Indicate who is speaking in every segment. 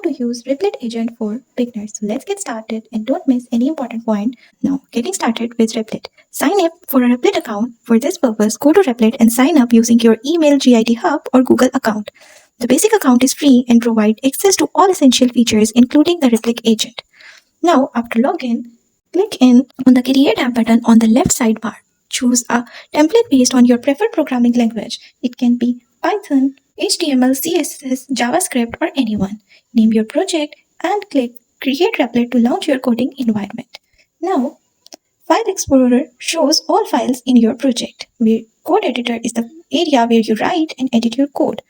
Speaker 1: to use Replit Agent for beginners. So let's get started and don't miss any important point. Now, getting started with Replit. Sign up for a Replit account. For this purpose, go to Replit and sign up using your email, GIT Hub, or Google account. The basic account is free and provides access to all essential features, including the Replit Agent. Now, after login, click in on the Create App button on the left sidebar. Choose a template based on your preferred programming language. It can be Python, HTML, CSS, JavaScript, or anyone. Name your project and click Create Replit to launch your coding environment. Now, File Explorer shows all files in your project. Where Code Editor is the area where you write and edit your code.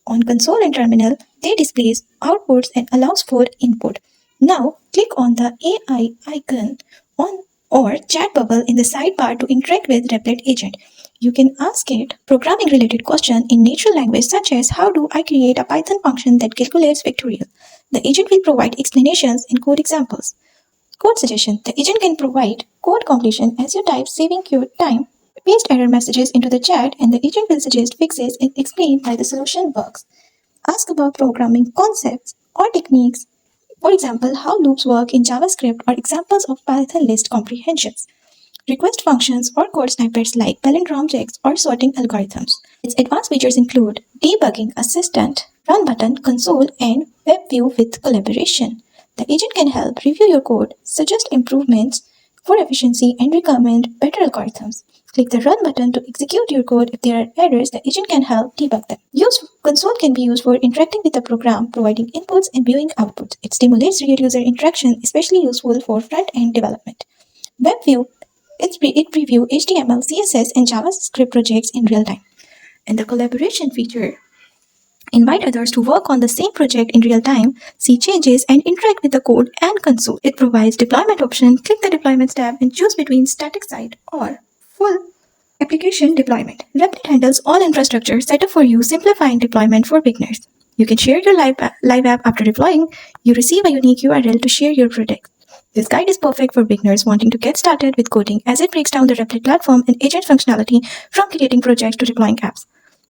Speaker 1: On console and terminal, they displays outputs and allows for input. Now, click on the AI icon on or chat bubble in the sidebar to interact with Replit Agent. You can ask it programming related question in natural language such as how do I create a Python function that calculates factorial. The agent will provide explanations and code examples. Code suggestion. The agent can provide code completion as you type, saving your time. Paste error messages into the chat and the agent will suggest fixes and explain why the solution works. Ask about programming concepts or techniques. For example, how loops work in JavaScript or examples of Python list comprehensions. Request functions or code snippets like palindrome checks or sorting algorithms. Its advanced features include debugging assistant, run button, console, and web view with collaboration. The agent can help review your code, suggest improvements for efficiency, and recommend better algorithms. Click the Run button to execute your code. If there are errors, the agent can help debug them. Console can be used for interacting with the program, providing inputs and viewing outputs. It stimulates real user interaction, especially useful for front-end development. WebView, it previews HTML, CSS, and JavaScript projects in real time. And the collaboration feature. Invite others to work on the same project in real time, see changes, and interact with the code and console. It provides deployment option. Click the Deployments tab and choose between static site or full application deployment. Replit handles all infrastructure set up for you, simplifying deployment for beginners. You can share your live app after deploying. You receive a unique URL to share your project. This guide is perfect for beginners wanting to get started with coding as it breaks down the Replit platform and agent functionality from creating projects to deploying apps.